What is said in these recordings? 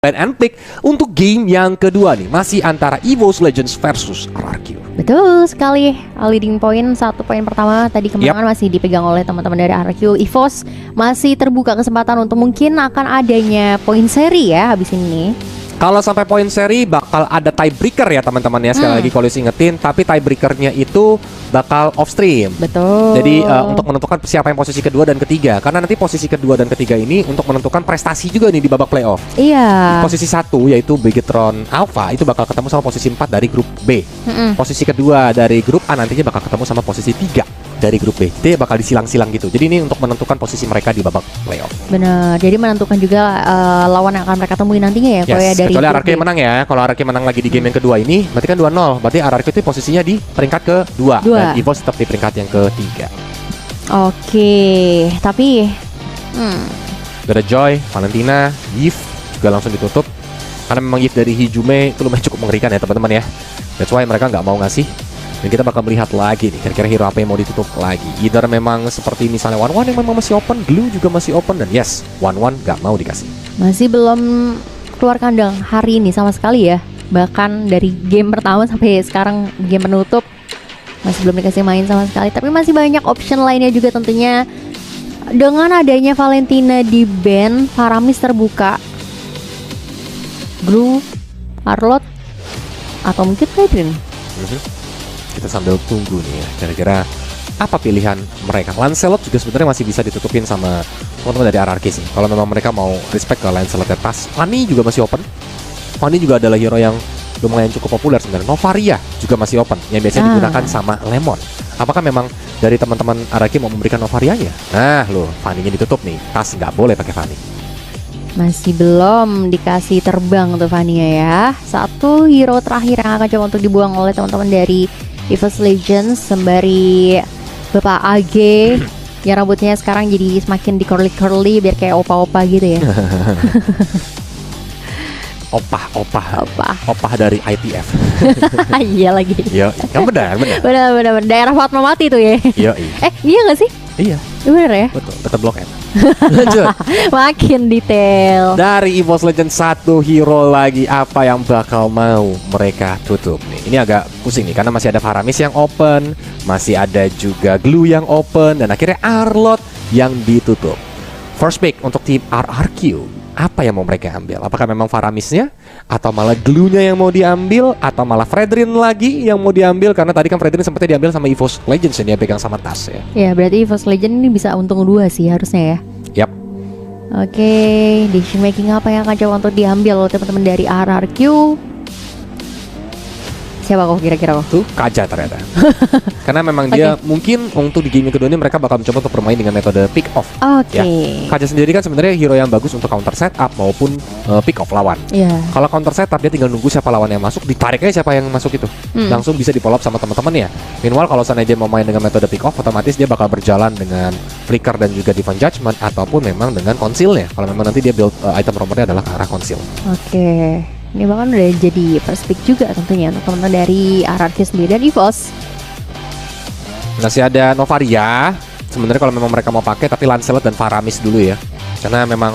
and pick untuk game yang kedua nih, masih antara EVOS Legends versus RRQ. Betul sekali, leading point 1 poin pertama tadi kemenangan masih dipegang oleh teman-teman dari RRQ. EVOS masih terbuka kesempatan untuk mungkin akan adanya poin seri ya habis ini. Kalau sampai poin seri bakal ada tiebreaker ya teman-teman ya, sekali lagi kalau ingetin, tapi tiebreakernya itu bakal off stream. Betul. Jadi untuk menentukan siapa yang posisi kedua dan ketiga, karena nanti posisi kedua dan ketiga ini untuk menentukan prestasi juga nih di babak playoff. Iya. Posisi 1 yaitu Bigetron Alpha itu bakal ketemu sama posisi 4 dari grup B. Posisi kedua dari grup A nantinya bakal ketemu sama posisi 3 dari grup B. Jadi bakal disilang-silang gitu. Jadi ini untuk menentukan posisi mereka di babak playoff. Benar. Jadi menentukan juga lawan yang akan mereka temui nantinya ya. Yes, dari kecuali RRQ menang ya. Kalau RRQ menang lagi di game yang kedua ini, berarti kan 2-0. Berarti RRQ itu posisinya di peringkat kedua. Dan EVOS tetap di peringkat yang ketiga. Oke, tapi Ada Joy, Valentina, Yves juga langsung ditutup. Karena memang Yves dari Hijume itu lumayan cukup mengerikan ya teman-teman ya. That's why mereka nggak mau ngasih. Dan kita bakal melihat lagi nih kira-kira hero apa yang mau ditutup lagi. Either memang seperti misalnya One yang memang masih open, Glue juga masih open, dan yes, One gak mau dikasih. Masih belum keluar kandang hari ini sama sekali ya. Bahkan dari game pertama sampai sekarang game penutup masih belum dikasih main sama sekali. Tapi masih banyak option lainnya juga tentunya. Dengan adanya Valentina di ban, Faramis terbuka, Glue, Arlot, atau mungkin Fedrin. Kita sambil tunggu nih ya, kira-kira apa pilihan mereka. Lancelot juga sebenarnya masih bisa ditutupin sama teman-teman dari RRQ sih. Kalau memang mereka mau respect ke Lancelot pas. Fanny juga masih open. Fanny juga adalah hero yang lumayan cukup populer sebenarnya. Novaria juga masih open, yang biasanya digunakan sama Lemon. Apakah memang dari teman-teman RRQ mau memberikan Novarianya? Nah loh, Fanny-nya ditutup nih. Tas nggak boleh pakai Fanny. Masih belum dikasih terbang untuk Vania ya. Satu hero terakhir yang akan coba untuk dibuang oleh teman-teman dari EVOS Legends sembari Bapak AG yang rambutnya sekarang jadi semakin di curly biar kayak opa-opa gitu ya. Opah dari ITF. Iya lagi. Iya, yang benar. Benar. Daerah Fatmawati tuh ya. Iya. Iya nggak sih? Iya. Bener ya? Betul, dekat Blok M. Lanjut. Makin detail. Dari EVOS Legends 1 hero lagi, apa yang bakal mau mereka tutup nih? Ini agak pusing nih karena masih ada Faramis yang open, masih ada juga Glue yang open, dan akhirnya Arlot yang ditutup. First pick untuk tim RRQ. Apa yang mau mereka ambil? Apakah memang Faramisnya, atau malah Glue-nya yang mau diambil, atau malah Fredrin lagi yang mau diambil? Karena tadi kan Fredrin sempatnya diambil sama EVOS Legends yang dia pegang sama tas ya. Ya berarti EVOS Legends ini bisa untung 2 sih harusnya ya. Yap. Oke, decision making apa yang akan coba untuk diambil oleh teman-teman dari RRQ? Siapa kok kira-kira kok? Tuh Kaja ternyata. Karena memang dia mungkin untuk di game kedua ini mereka bakal mencoba untuk bermain dengan metode pick off. Oke. Ya. Kaja sendiri kan sebenarnya hero yang bagus untuk counter setup maupun pick off lawan. Iya. Kalau counter setup dia tinggal nunggu siapa lawan yang masuk, ditarik aja siapa yang masuk itu. Langsung bisa di follow up sama teman-teman ya. Meanwhile kalau seandainya mau main dengan metode pick off, otomatis dia bakal berjalan dengan flicker dan juga divine judgment ataupun memang dengan concealnya. Kalau memang nanti dia build item romernya adalah ke arah conceal. Oke. Ini bahkan udah jadi first pick juga tentunya untuk teman-teman dari RRQ sendiri dan EVOS. Masih ada Novaria. Sebenarnya kalau memang mereka mau pakai, tapi Lancelot dan Faramis dulu ya. Karena memang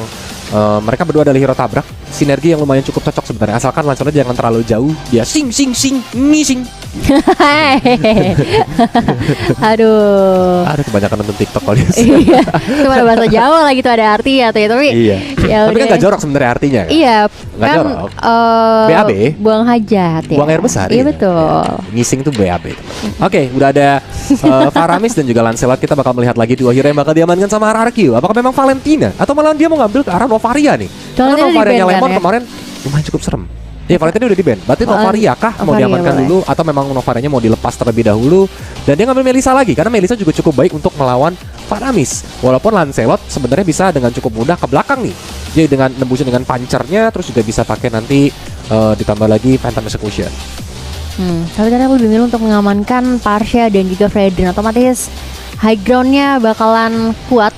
mereka berdua adalah hero tabrak. Sinergi yang lumayan cukup cocok sebenarnya. Asalkan Lancelot jangan terlalu jauh. Dia sing. Aduh, kebanyakan nonton TikTok kali ya. Iya. Itu ada bahasa Jawa lagi tuh ada arti ya tuh ya. Tapi iya. Ya tapi kan gak jorok sebenarnya artinya kan? Iya. Gak kan, jorok. BAB. Buang hajat ya. Buang air besar. Iya betul. Ya. Ngising tuh BAB. Oke, udah ada Faramis dan juga Lancelot. Kita bakal melihat lagi dua hero yang bakal diamankan sama RRQ. Apakah memang Valentina atau malah dia mau ngambil ke arah Novaria nih? Karena Novaria Lemon kan, kemarin lumayan cukup serem. Ya Valentina udah di ban. Berarti Novaria kah mau diamankan dulu, atau memang Novarianya mau dilepas terlebih dahulu? Dan dia ngambil Melissa lagi karena Melissa juga cukup baik untuk melawan Faramis. Walaupun Lancelot sebenarnya bisa dengan cukup mudah ke belakang nih. Jadi dengan nembusin dengan punchernya, terus juga bisa pakai nanti ditambah lagi Phantom Execution. Tapi tadi aku lebih milih untuk mengamankan Parsha dan juga Fredrin. Otomatis high groundnya bakalan kuat.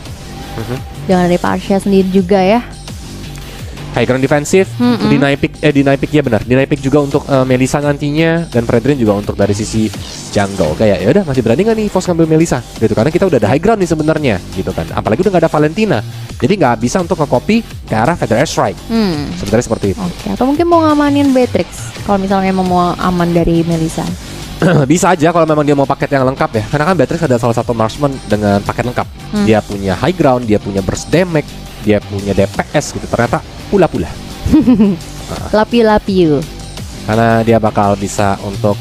Jangan dari Parsha sendiri juga ya. high ground defensif, deny pick ya benar. Deny pick juga untuk Melissa nantinya, dan Fredrin juga untuk dari sisi jungle. Kayak ya udah masih berani nggak nih EVOS ngambil Melissa gitu, karena kita udah ada high ground nih sebenarnya gitu kan. Apalagi udah nggak ada Valentina. Jadi nggak bisa untuk nge-copy ke arah Feather Airstrike. Sebenarnya seperti itu. Oke, atau mungkin mau ngamanin Beatrix kalau misalnya mau aman dari Melissa. Bisa aja kalau memang dia mau paket yang lengkap ya. Karena kan Beatrix ada salah satu marksman dengan paket lengkap. Dia punya high ground, dia punya burst damage, dia punya DPS gitu. Ternyata pula-pula. Lapi-lapiu. Karena dia bakal bisa untuk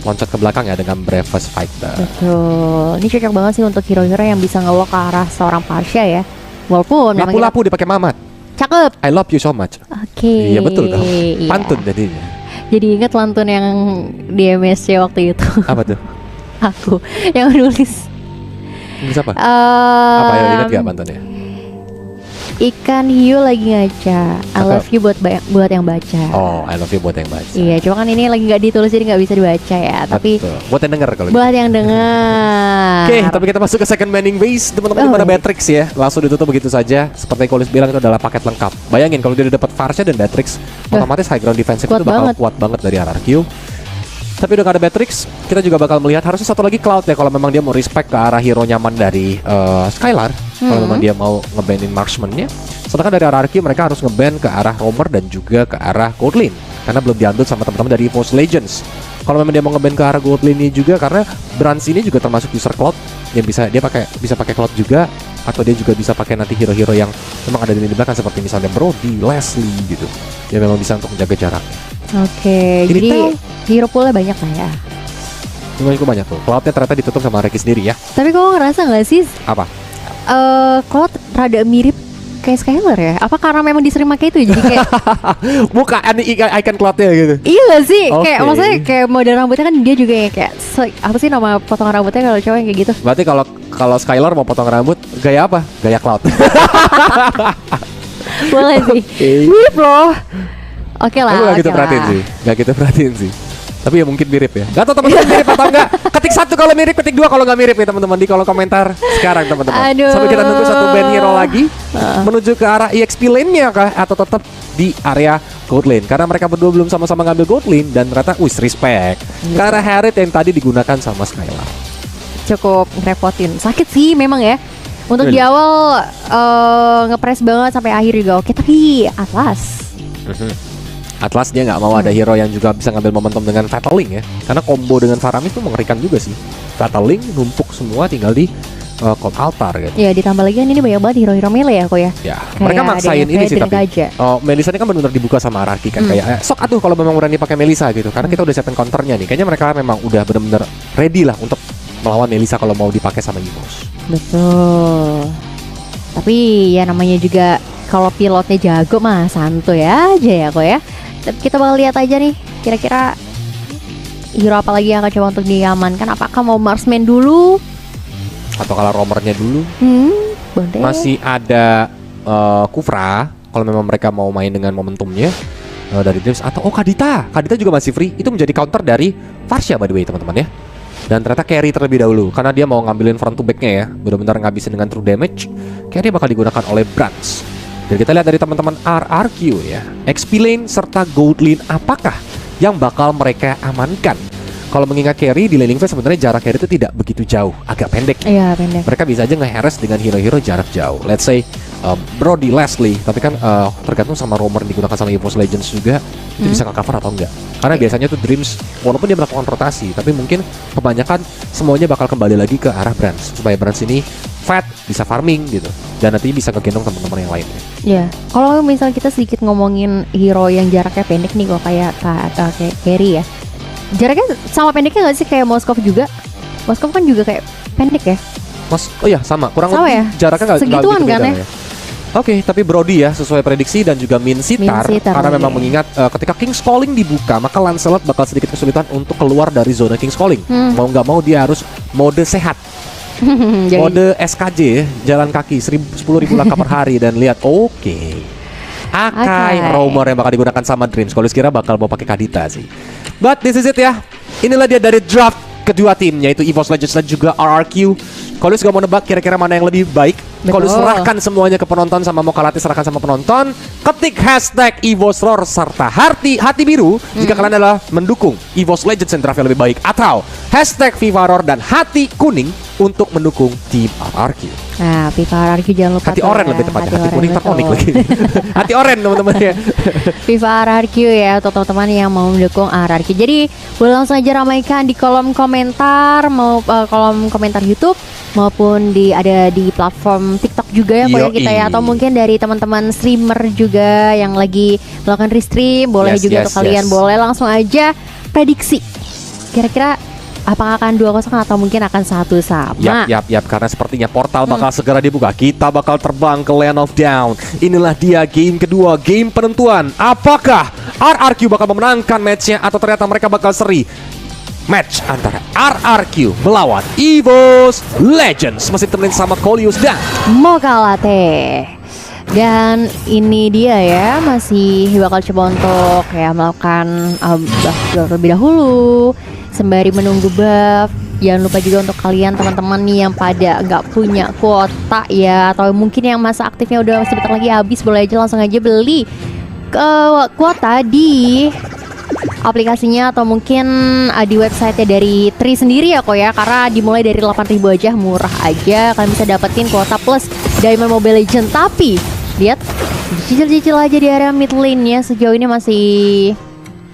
loncat ke belakang ya dengan Bravest Fighter. Betul. Ini cocok banget sih untuk hero-hero yang bisa nge-lock ke arah seorang Pasha ya. Walaupun memang Lapu-lapu dipakai Mamat. cakep. I love you so much. Oke. Iya betul dong. Iya. Pantun jadinya. Jadi ingat lantun yang di MSC waktu itu. Apa tuh? Aku yang nulis. Nulis apa? Apa ya, ingat gak pantunnya? Ikan hiu lagi ngaca. I love you buat yang baca. Oh, I love you buat yang baca. Iya, cuma kan ini lagi nggak ditulis jadi nggak bisa dibaca ya. Tapi betul. Buat yang denger kalau buat yang dengar. Oke, tapi kita masuk ke second manning base. Teman-teman gimana Beatrix ya? Langsung ditutup begitu saja. Seperti yang Kolis bilang, itu adalah paket lengkap. Bayangin kalau dia udah dapat Farsha dan Beatrix, otomatis high ground defensive itu bakal kuat banget dari RRQ. Tapi udah gak ada Beatrix, kita juga bakal melihat harusnya satu lagi Cloud ya, kalau memang dia mau respect ke arah hero nyaman dari Skylar. Kalau memang dia mau ngebanin marksman-nya. Sedangkan dari RRQ mereka harus ngeban ke arah Roamer dan juga ke arah Goldlane, karena belum diambil sama teman-teman dari EVOS Legends. Kalau memang dia mau ngeban ke arah Goldlane ini juga, karena Brans ini juga termasuk user Cloud yang bisa pakai Cloud juga, atau dia juga bisa pakai nanti hero-hero yang memang ada di belakang seperti misalnya Brody, Leslie gitu. Dia memang bisa untuk menjaga jaraknya. Oke, jadi hero poolnya banyak lah ya. Cukup banyak tuh. Cloudnya ternyata ditutup sama Reki sendiri ya. Tapi kau ngerasa nggak sih? Apa? Cloud rada mirip kayak Skylar ya? Apa karena memang disering pakai itu jadi kayak buka icon Cloudnya gitu? Iya gak sih? Kayak maksudnya kayak model rambutnya kan dia juga yang kayak apa sih nama potongan rambutnya kalau cowok yang kayak gitu? Berarti kalau Skylar mau potong rambut gaya apa? Gaya Cloud. Boleh sih. Mirip loh. Oke lah. Aku gak gitu perhatiin sih. Gak gitu perhatiin sih. Tapi ya mungkin mirip ya. Gak tau teman-teman mirip atau enggak. Ketik 1 kalau mirip, ketik 2 kalau nggak mirip ya teman-teman, di kolom komentar sekarang teman-teman. Sampai kita nunggu satu band hero lagi menuju ke arah EXP lane-nya kah, atau tetap di area gold lane. Karena mereka berdua belum sama-sama ngambil gold lane, dan ternyata respect. Karena Harriet yang tadi digunakan sama Skylar. Cukup ngerepotin. Sakit sih memang ya. Untuk di awal ngepres banget sampai akhir juga oke, tapi Atlas dia nggak mau ada hero yang juga bisa ngambil momentum dengan Fatal Link ya. Karena combo dengan Faramis itu mengerikan juga sih. Fatal Link numpuk semua tinggal di Cold Altar gitu. Ya ditambah lagi kan ini banyak banget hero-hero melee ya kok ya. Ya, mereka maksain ini sih tapi. Melissa ini kan benar-benar dibuka sama Araki kan, kayak sok atuh kalau memang berani pakai Melissa gitu. Karena kita udah siapin counternya nih. Kayaknya mereka memang udah benar-benar ready lah untuk melawan Melissa kalau mau dipakai sama EVOS. Betul. Tapi ya namanya juga kalau pilotnya jago mah santuy aja ya kok ya. Kita bakal lihat aja nih kira-kira hero apa lagi yang akan coba untuk diamankan. Apakah mau marksman dulu atau kalau roamernya dulu? Masih ada Kufra kalau memang mereka mau main dengan momentumnya dari Dreams, atau Kadita juga masih free. Itu menjadi counter dari Farsha by the way teman-teman ya. Dan ternyata carry terlebih dahulu karena dia mau ngambilin front to back-nya ya, benar-benar ngabisin dengan true damage. Carry bakal digunakan oleh Brans. Dan kita lihat dari teman-teman RRQ ya, XP lane serta gold lane apakah yang bakal mereka amankan? Kalau mengingat carry di laning phase sebenarnya jarak carry itu tidak begitu jauh, agak pendek. Iya, pendek. Mereka bisa aja nge-harass dengan hero-hero jarak jauh. Let's say Brody, Leslie, tapi kan tergantung sama roamer digunakan sama EVOS Legends juga, itu bisa nge-cover atau enggak. Karena biasanya tuh Dreams walaupun dia melakukan rotasi, tapi mungkin kebanyakan semuanya bakal kembali lagi ke arah Brans, supaya Brans ini fat, bisa farming gitu, dan nanti bisa ngegendong teman-teman yang lainnya. Ya, kalau misal kita sedikit ngomongin hero yang jaraknya pendek nih, kok kayak carry ya. Jaraknya sama pendeknya nggak sih kayak Moskov juga? Moskov kan juga kayak pendek ya? Oh iya sama, kurang sama lebih ya? Jaraknya nggak segituan gitu kan ya? Oke, tapi Brody ya sesuai prediksi dan juga Min Sitar karena memang mengingat ketika King's Calling dibuka, maka Lancelot bakal sedikit kesulitan untuk keluar dari zona King's Calling. Mau nggak mau dia harus mode sehat. Mode SKJ ya, jalan kaki 10.000 langkah per hari, dan lihat Akai roamer yang bakal digunakan sama Dreams. Kalau kira bakal mau pakai Kadita sih. But this is it ya. Inilah dia dari draft kedua tim, yaitu EVOS Legends dan juga RRQ. Kalau juga mau nebak kira-kira mana yang lebih baik, Kalau diserahkan semuanya ke penonton sama Mokalati serahkan sama penonton, ketik hashtag EVOS Roar serta hati biru jika kalian adalah mendukung EVOS Legends yang draft yang lebih baik, atau hashtag FIFA Roar dan hati kuning untuk mendukung tim RRQ. Nah, FIFA RRQ jangan lupa. Hati oranye lebih tepatnya, hati kuning terkonik lagi. Hati oranye teman-teman ya. FIFA RRQ ya untuk teman-teman yang mau mendukung RRQ. Jadi boleh langsung aja ramaikan di kolom komentar, kolom komentar YouTube maupun ada di platform TikTok juga ya kok ya kita ya, atau mungkin dari teman-teman streamer juga yang lagi melakukan restream boleh juga untuk kalian boleh langsung aja prediksi kira-kira apakah akan 2-0 atau mungkin akan 1 sama. Yap, karena sepertinya portal bakal segera dibuka. Kita bakal terbang ke Land of Down. Inilah dia game kedua, game penentuan. Apakah RRQ bakal memenangkan matchnya atau ternyata mereka bakal seri? Match antara RRQ melawan EVOS Legends, masih temenin sama Kolius dan Mokalate. Dan ini dia ya, masih bakal coba untuk ya melakukan buff terlebih dahulu sembari menunggu buff. Jangan lupa juga untuk kalian teman-teman nih yang pada nggak punya kuota ya, atau mungkin yang masa aktifnya udah sebentar lagi habis, boleh aja langsung aja beli kuota di aplikasinya atau mungkin di website dari Tri sendiri ya kok ya, karena dimulai dari 8.000 aja, murah aja. Kalian bisa dapetin kuota plus Diamond Mobile Legends. Tapi lihat cicil-cicil aja di area mid lane ya, sejauh ini masih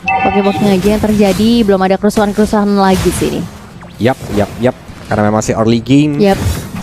poking-poking aja yang terjadi, belum ada kerusuhan-kerusuhan lagi sini. Yap, karena memang masih early game.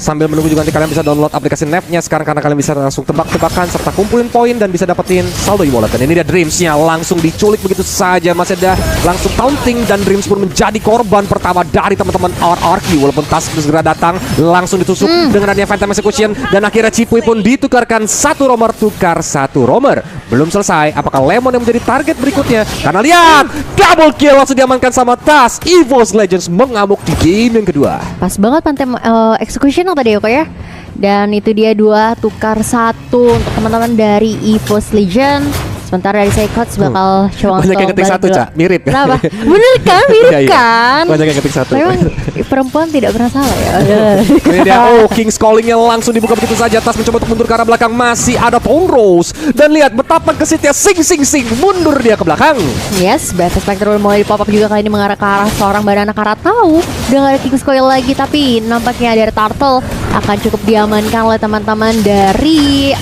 Sambil menunggu juga nanti kalian bisa download aplikasi Nav-nya sekarang, karena kalian bisa langsung tebak-tebakan serta kumpulin poin dan bisa dapetin saldo e-wallet. Dan ini dia Dreams-nya langsung diculik begitu saja, masih ada langsung taunting dan Dreams pun menjadi korban pertama dari teman-teman RRQ. Walaupun task segera datang, langsung ditusuk dengan adanya Phantom Execution dan akhirnya Cipui pun ditukarkan 1 romer tukar 1 romer. Belum selesai, apakah Lemon yang menjadi target berikutnya? Karena lihat, double kill langsung diamankan sama Tas. EVOS Legends mengamuk di game yang kedua. Pas banget Phantom Execution tadi ya kok ya. Dan itu dia 2 tukar 1 untuk teman-teman dari EVOS Legend. Sementara dari Coach bakal coba banyak yang ketik 1, Cak. Mirip. Kenapa? Bener kan? Mirip kan? Banyak yang ketik 1. Memang perempuan tidak pernah salah ya. Ini dia, King's Calling-nya langsung dibuka begitu saja. Tas mencoba untuk mundur ke arah belakang. Masih ada Pawn Rose. Dan lihat betapa gesitnya sing. Mundur dia ke belakang. Yes, Breath Spectre mulai pop up juga kali ini mengarah ke arah seorang Banana Karatau. Udah gak ada King's Coil lagi, tapi nampaknya dari Turtle akan cukup diamankan oleh teman-teman dari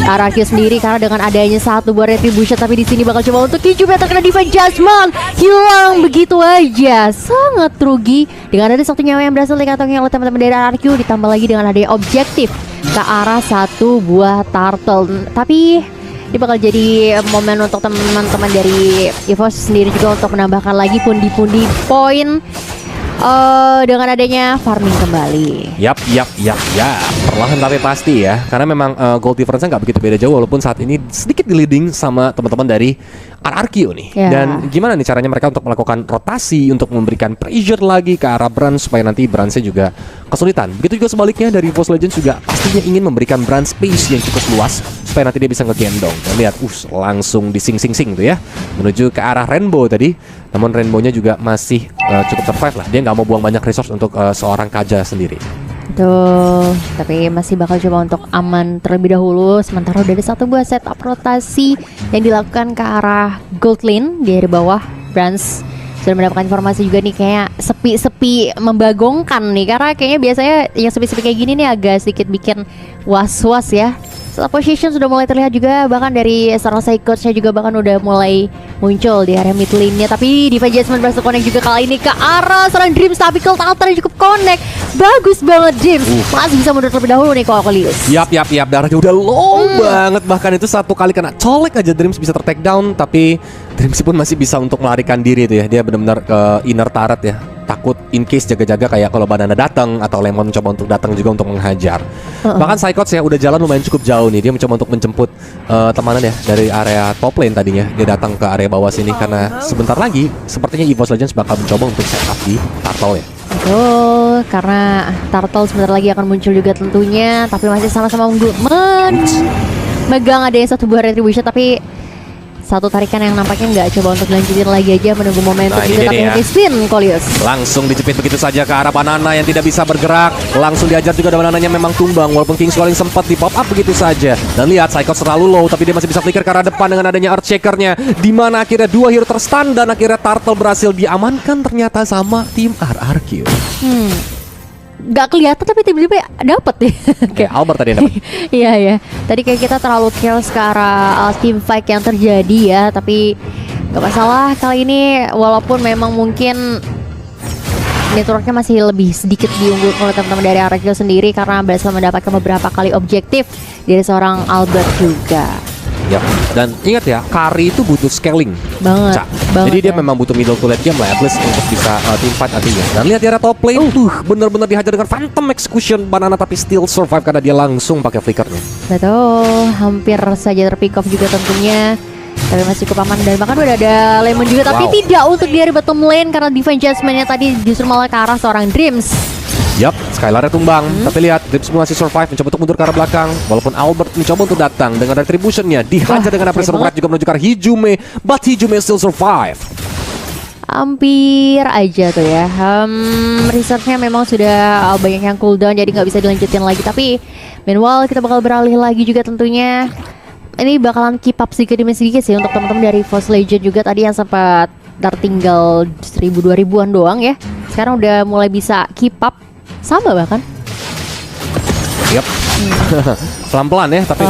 RRQ sendiri, karena dengan adanya 1 buah retribution. Tapi di sini bakal coba untuk Kiju Metal kena Divine Judgment, hilang begitu aja, sangat rugi. Dengan ada 1 nyawa yang berhasil dikantongin oleh teman-teman dari RRQ, ditambah lagi dengan adanya objektif ke arah 1 buah Turtle. Tapi ini bakal jadi momen untuk teman-teman dari EVOS sendiri juga untuk menambahkan lagi pundi-pundi poin dengan adanya farming kembali. Yap. Perlahan tapi pasti ya, karena memang gold difference-nya nggak begitu beda jauh, walaupun saat ini sedikit di leading sama teman-teman dari RRQ nih. Dan gimana nih caranya mereka untuk melakukan rotasi untuk memberikan pressure lagi ke arah Brand supaya nanti Brand-nya juga kesulitan. Begitu juga sebaliknya dari EVOS Legends juga pastinya ingin memberikan Brand space yang cukup luas supaya nanti dia bisa ngegendong. Dan lihat, langsung di sing tuh ya, menuju ke arah Rainbow tadi. Namun Rainbow-nya juga masih cukup survive lah. Dia nggak mau buang banyak resource untuk seorang Kaja sendiri. Tuh, tapi masih bakal coba untuk aman terlebih dahulu. Sementara udah ada 1 buah setup rotasi yang dilakukan ke arah gold lane di bawah. Brands sudah mendapatkan informasi juga nih, kayak sepi-sepi membagongkan nih, karena kayaknya biasanya yang sepi-sepi kayak gini nih agak sedikit bikin was-was ya. Setelah position sudah mulai terlihat juga, bahkan dari seorang Coach-nya juga bahkan udah mulai muncul di area mid lane-nya. Tapi Divine Judgment berhasil connect juga kali ini ke arah seorang Dreams, tapi Cold Altar cukup connect. Bagus banget Dreams, masih bisa mundur terlebih dahulu nih kalau Kolius. Yap, darahnya udah low banget. Bahkan itu 1 kali kena colek aja Dreams bisa ter-take down. Tapi Dreams pun masih bisa untuk melarikan diri tuh ya. Dia benar-benar ke inner turret ya, takut in case jaga-jaga kayak kalau Banana datang atau Lemon mencoba untuk datang juga untuk menghajar. Bahkan Psychots ya udah jalan lumayan cukup jauh nih. Dia mencoba untuk menjemput temannya ya dari area top lane tadinya. Dia datang ke area bawah sini karena sebentar lagi sepertinya EVOS Legends bakal mencoba untuk set up di Turtle ya. Betul, karena Turtle sebentar lagi akan muncul juga tentunya. Tapi masih sama-sama megang ada 1 buah retribution. Tapi Satu tarikan yang nampaknya nggak coba untuk lanjutin lagi aja, menunggu momentum Nah, ini juga, dia tapi nih ya. ini spin Kolius. Langsung dijepit begitu saja ke arah Banana yang tidak bisa bergerak. Langsung diajar juga, dan Banananya memang tumbang walaupun King's Calling sempat di pop up begitu saja. Dan lihat Psycho terlalu low, tapi dia masih bisa flicker ke arah depan dengan adanya Earthshaker-nya, di mana akhirnya dua hero terstun dan akhirnya Turtle berhasil diamankan ternyata sama tim RRQ. Gak kelihatan tapi tiba-tiba dapet ya. Oke, Albert tadi yang dapat. Iya ya. Tadi kayak kita terlalu careless ke arah team fight yang terjadi ya, tapi gak masalah kali ini, walaupun memang mungkin networknya masih lebih sedikit diunggulkan oleh teman-teman dari RRQ sendiri karena berhasil mendapatkan beberapa kali objektif dari seorang Albert juga. Ya, dan ingat ya, carry itu butuh scaling. Banget. Jadi dia memang butuh middle to late game lah, at least untuk bisa team fight nantinya. Dan lihat di area top lane, bener-bener dihajar dengan Phantom Execution Banana, tapi still survive karena dia langsung pakai flickernya. Betul, hampir saja terpick off juga tentunya. Tapi masih cukup aman, dan bahkan udah ada Lemon juga, tapi tidak untuk di area bottom lane karena defense judgment-nya tadi justru malah ke arah seorang Dreams. Yap, Skylar-nya tumbang. Tapi lihat, Dreams masih survive, mencoba untuk mundur ke arah belakang. Walaupun Albert mencoba untuk datang dengan retribution-nya, dihajar dengan Pressure Red juga menuju ke arah Hijume, but Hijume still survive. Hampir aja tuh ya. Research-nya memang sudah banyak yang cooldown, jadi nggak bisa dilanjutin lagi. Tapi meanwhile kita bakal beralih lagi juga tentunya. Ini bakalan keep up sedikit demi sedikit sih untuk teman-teman dari Force Legend juga tadi yang sempat tertinggal 1000-2000-an doang ya. Sekarang udah mulai bisa keep up. Sama bahkan. Yap. Pelan-pelan ya, tapi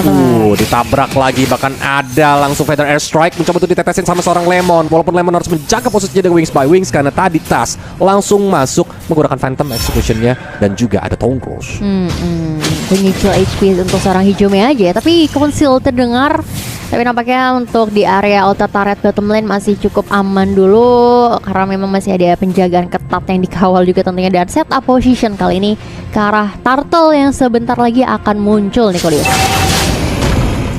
ditabrak lagi, bahkan ada langsung Feather Airstrike mencoba untuk ditetesin sama seorang Lemon. Walaupun Lemon harus menjaga posisinya dengan Wings by Wings karena tadi Tas langsung masuk menggunakan Phantom Execution-nya dan juga ada Tongkros. Penyicil HP untuk seorang Hijume aja ya, tapi Conceal terdengar. Tapi nampaknya untuk di area altar turret bottom lane masih cukup aman dulu karena memang masih ada penjagaan ketat yang dikawal juga tentunya, dan set up position kali ini ke arah Turtle yang sebentar lagi akan muncul nih Kolius.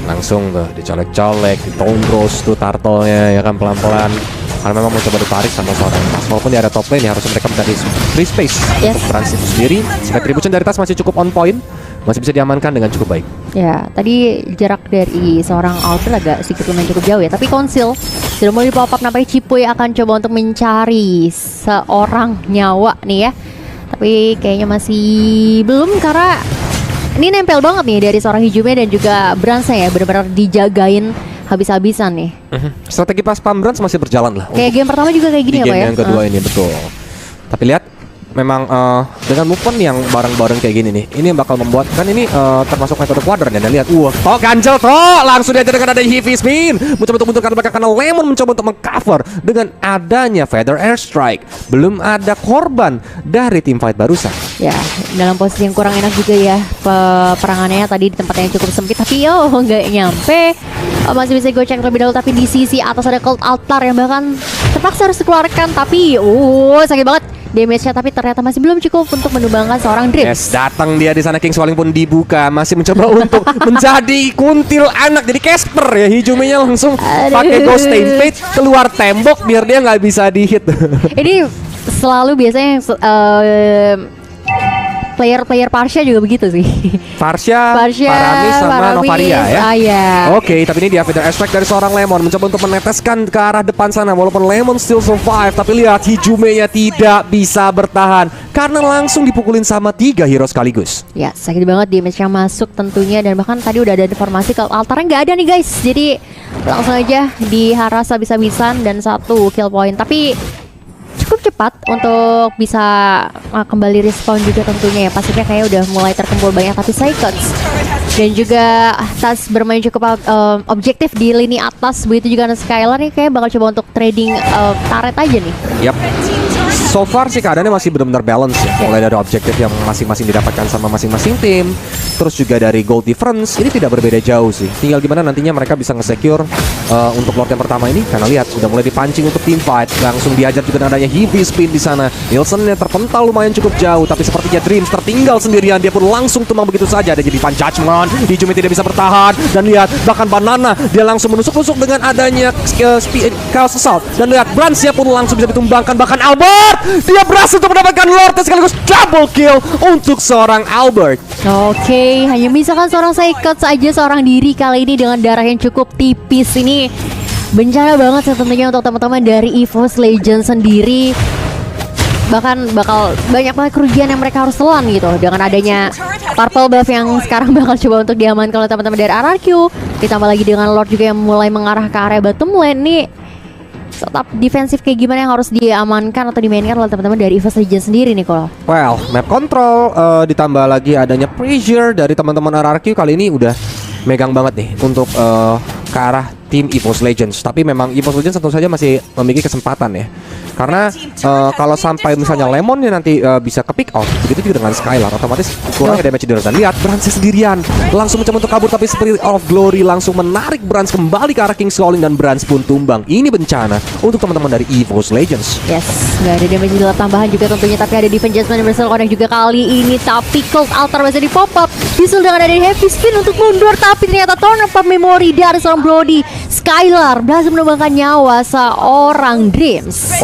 Langsung tuh dicolek-colek, ditongkros tuh Turtle-nya ya kan, pelan-pelan. Karena memang mau coba ditarik sama seorang Tas. Walaupun di area top lane ya harusnya mereka mencari free space untuk transit sendiri. Retribution dari Tas masih cukup on point, masih bisa diamankan dengan cukup baik. Ya, tadi jarak dari seorang Alter agak sedikit lumayan cukup jauh ya. Tapi Conceal sudah mulai pop up, nampaknya Cipuy akan coba untuk mencari seorang nyawa nih ya. Tapi kayaknya masih belum karena ini nempel banget nih dari seorang Hijume dan juga Brands ya, benar-benar dijagain habis-habisan nih. Strategi pas spam Brands masih berjalan lah. Kayak game pertama juga kayak gini ya Pak ya. Game yang kedua ini betul. Tapi lihat, memang dengan movement yang bareng-bareng kayak gini nih, ini yang bakal membuat kan ini termasuk metode kuadran ya. Dan lihat, toh ganjel toh langsung diajar dengan ada heavy spin, mencoba untuk mundur ke belakang karena Lemon mencoba untuk mengcover dengan adanya Feather Airstrike. Belum ada korban dari tim fight barusan. Ya, dalam posisi yang kurang enak juga ya perangannya tadi di tempat yang cukup sempit, tapi nggak nyampe. Masih bisa gue cek terlebih dahulu, tapi di sisi atas ada Cold Altar yang bahkan terpaksa harus dikeluarkan, tapi sakit banget damage-nya, tapi ternyata masih belum cukup untuk menumbangkan seorang Dreams. Yes, datang dia di sana, King's Calling pun dibuka, masih mencoba untuk menjadi kuntil anak, jadi Casper ya. Hijume-nya langsung pakai Ghost Stampede keluar tembok biar dia nggak bisa di-hit. Ini selalu biasanya yang player Parsha juga begitu sih. Parsha, Paramis sama Novaria ya. Ya. Oke, tapi ini dia Feather Airstrike dari seorang Lemon mencoba untuk meneteskan ke arah depan sana. Walaupun Lemon still survive, tapi lihat Hijume-nya tidak bisa bertahan karena langsung dipukulin sama 3 hero sekaligus. Ya, sakit banget damage-nya masuk tentunya, dan bahkan tadi udah ada informasi kalau altarnya nggak ada nih guys. Jadi langsung aja diharas habis-habisan dan 1 kill point. Tapi cukup cepat untuk bisa kembali respawn juga tentunya ya. Pasifnya kayak udah mulai terkumpul banyak, tapi Psychots dan juga Tas bermain cukup objektif di lini atas. Begitu juga ada Skylar nih, kayak bakal coba untuk trading turret aja nih. Yap. So far sih keadaannya masih benar-benar balance ya. Mulai dari objektif yang masing-masing didapatkan sama masing-masing tim, terus juga dari gold difference ini tidak berbeda jauh sih. Tinggal gimana nantinya mereka bisa nge-secure untuk Lord yang pertama ini. Karena lihat sudah mulai dipancing untuk team fight, langsung diajar juga adanya heavy spin di sana. Nielsen-nya terpental lumayan cukup jauh, tapi sepertinya Dreams tertinggal sendirian. Dia pun langsung tumbang begitu saja. Ada jadi Pan Judgment, Hijume tidak bisa bertahan, dan lihat bahkan Banana dia langsung menusuk-nusuk dengan adanya Chaos Assault. Dan lihat Brands-nya pun langsung bisa ditumbangkan. Bahkan Albert dia berhasil untuk mendapatkan Lord sekaligus double kill untuk seorang Albert. Oke, hanya misalkan seorang Psychots aja seorang diri kali ini dengan darah yang cukup tipis ini bencana banget sih tentunya untuk teman-teman dari EVOS Legends sendiri. Bahkan bakal banyak banget kerugian yang mereka harus telan gitu dengan adanya purple buff yang sekarang bakal coba untuk diamankan oleh teman-teman dari RRQ. Ditambah lagi dengan Lord juga yang mulai mengarah ke area bottom lane nih. Setup defensif kayak gimana yang harus diamankan atau dimainkan oleh teman-teman dari EVOS Legends sendiri nih kalau. Well, map control ditambah lagi adanya pressure dari teman-teman RRQ kali ini udah megang banget nih untuk ke arah tim EVOS Legends. Tapi memang EVOS Legends tentu saja masih memiliki kesempatan ya. Karena kalau sampai misalnya Lemonnya nanti bisa ke pick out, begitu juga dengan Skylar, otomatis kurangnya damage dari dan lihat Brans sendirian langsung mencoba untuk kabur, tapi Spirit of Glory langsung menarik Brans kembali ke arah King's Calling dan Brans pun tumbang. Ini bencana untuk teman-teman dari EVOS Legends. Yes, nggak ada damage deal tambahan juga tentunya, tapi ada defense adjustment yang berhasil connect juga kali ini. Tapi Cold Altar bisa di pop up, disul dengan ada heavy spin untuk mundur, tapi ternyata turn up memory dari seorang Brody. Skylar berhasil menumbangkan nyawa seorang Dreams.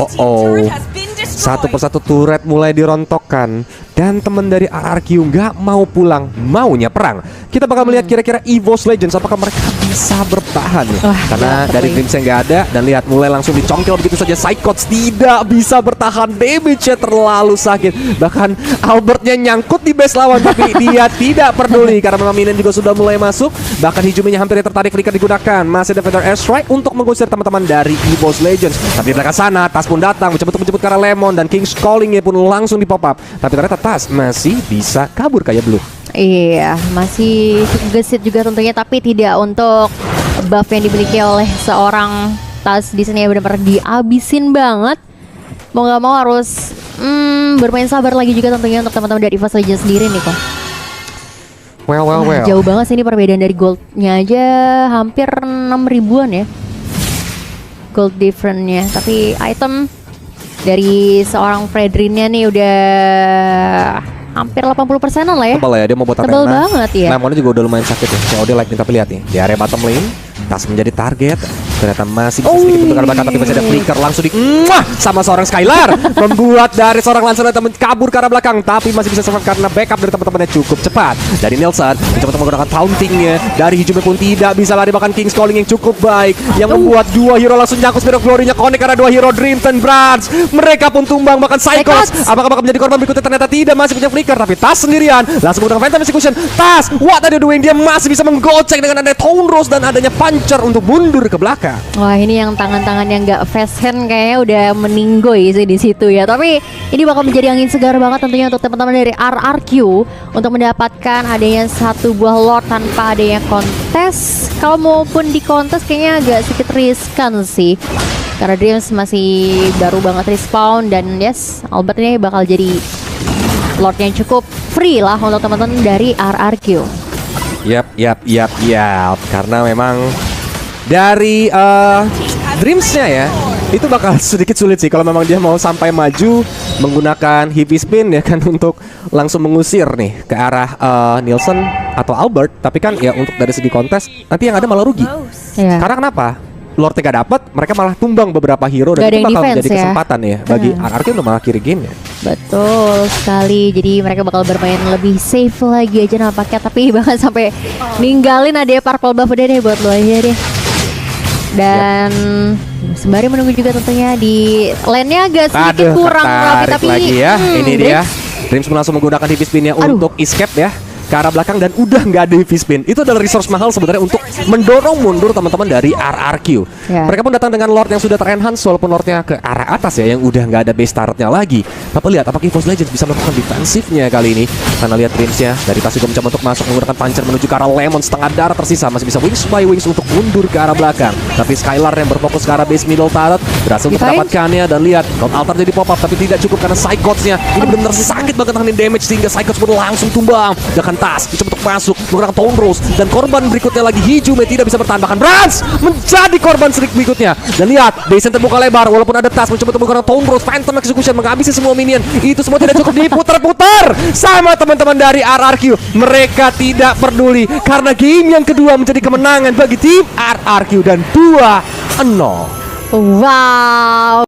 Satu persatu turret mulai dirontokkan dan teman dari RRQ nggak mau pulang, maunya perang. Kita bakal melihat kira-kira EVOS Legends apakah mereka bisa bertahan ya? Karena dari Dreams yang nggak ada, dan lihat mulai langsung dicongkel begitu saja. Psychots tidak bisa bertahan, damage-nya terlalu sakit. Bahkan Albertnya nyangkut di base lawan, tapi dia tidak peduli karena memang minion juga sudah mulai masuk. Bahkan Hijuminya hampir tertarik, flicker digunakan. Masih ada Feather Airstrike untuk mengusir teman-teman dari EVOS Legends. Tapi di belakang sana Tas pun datang menjemput ke arah Lemon, dan King's Calling-nya pun langsung di pop up. Tapi ternyata Tas masih bisa kabur kayak Blue. Iya, masih cukup gesit juga tentunya, tapi tidak untuk buff yang dimiliki oleh seorang Tas di sini ya, benar-benar dihabisin banget. Mau nggak mau harus bermain sabar lagi juga tentunya untuk teman-teman dari EVOS Legends sendiri nih kok. Well. Jauh banget sih ini perbedaan dari goldnya aja, hampir 6 ribuan ya gold difference-nya. Tapi item dari seorang Fredrinnya nih udah hampir 80%-an lah ya. Tebal ya, dia mau buat tebal banget ya. Lemonnya juga udah lumayan sakit ya. COD like kita lihat nih di area bottom lane. Tas menjadi target, ternyata masih bisa sedikit bentukkan belakang, tapi masih ada flicker langsung di sama seorang Skylar. Membuat dari seorang Lancer teman kabur ke arah belakang, tapi masih bisa survive karena backup dari teman-temannya cukup cepat. Dari Nelson mencoba untuk menggunakan tauntingnya, dari Hijumi pun tidak bisa lari, bahkan King's Calling yang cukup baik yang membuat dua hero langsung nyangkut. Spirit of Glory-nya connect karena dua hero Dreams dan Brans. Mereka pun tumbang, bahkan Psychots apakah bakal menjadi korban berikutnya? Ternyata tidak, masih punya flicker, tapi Tas sendirian langsung menggunakan Phantom Execution. Tas, what are you doing? Dia masih bisa menggocek dengan adanya Tone Rose dan adanya Puncher untuk mundur ke belakang. Wah, ini yang tangan-tangan yang gak fast hand kayaknya udah meninggoy sih di situ ya. Tapi ini bakal menjadi angin segar banget tentunya untuk teman-teman dari RRQ untuk mendapatkan adanya satu buah Lord tanpa adanya kontes. Kalau maupun di kontes kayaknya agak sedikit riskan sih, karena Dreams masih baru banget respawn, dan yes, Albert ini bakal jadi Lord yang cukup free lah untuk teman-teman dari RRQ. Yap. Karena memang dari Dreams-nya ya, itu bakal sedikit sulit sih kalau memang dia mau sampai maju menggunakan heavy spin ya kan, untuk langsung mengusir nih ke arah Nielsen atau Albert. Tapi kan ya untuk dari segi kontes nanti yang ada malah rugi. Karena kenapa? Lord gak dapat, mereka malah tumbang beberapa hero, dan itu bakal menjadi kesempatan ya bagi RRQ untuk malah kiri game-nya. Betul sekali, jadi mereka bakal bermain lebih safe lagi aja nampaknya. Tapi bahkan sampai ninggalin ada purple buff udah deh buat lo aja deh. Dan sembari menunggu juga tentunya di lane-nya agak sedikit kurang rapi, tapi lagi ya. Ini dia Dreams langsung menggunakan heavy spin-nya untuk escape ya ke arah belakang, dan udah nggak ada heavy spin. Itu adalah resource mahal sebenarnya untuk mendorong mundur teman-teman dari RRQ. Mereka pun datang dengan Lord yang sudah ter-enhance, walaupun Lordnya ke arah atas ya, yang udah nggak ada base turretnya lagi. Tapi lihat apakah EVOS Legends bisa melakukan defensifnya kali ini. Karena lihat Dreams-nya dari Tas juga mencoba untuk masuk menggunakan Puncher menuju ke arah Lemon, setengah darah tersisa, masih bisa wings by wings untuk mundur ke arah belakang. Tapi Skylar yang berfokus ke arah base middle turret berhasil untuk mendapatkannya, dan lihat Cold Altar jadi pop up, tapi tidak cukup karena Psychots-nya ini benar-benar sakit banget nahan damage, sehingga Psychots pun langsung tumbang. Bahkan Tas mencoba untuk masuk menggunakan Tone Rose, dan korban berikutnya lagi Hijume tidak bisa bertahan, bahkan Brans menjadi korban serik berikutnya. Dan lihat base terbuka lebar, walaupun ada Tas mencoba untuk menggunakan Tone Rose, Phantom Execution menghabisi semua minion. Itu semua tidak cukup, diputar-putar sama teman-teman dari RRQ. Mereka tidak peduli karena game yang kedua menjadi kemenangan bagi tim RRQ dan 2-0. wow.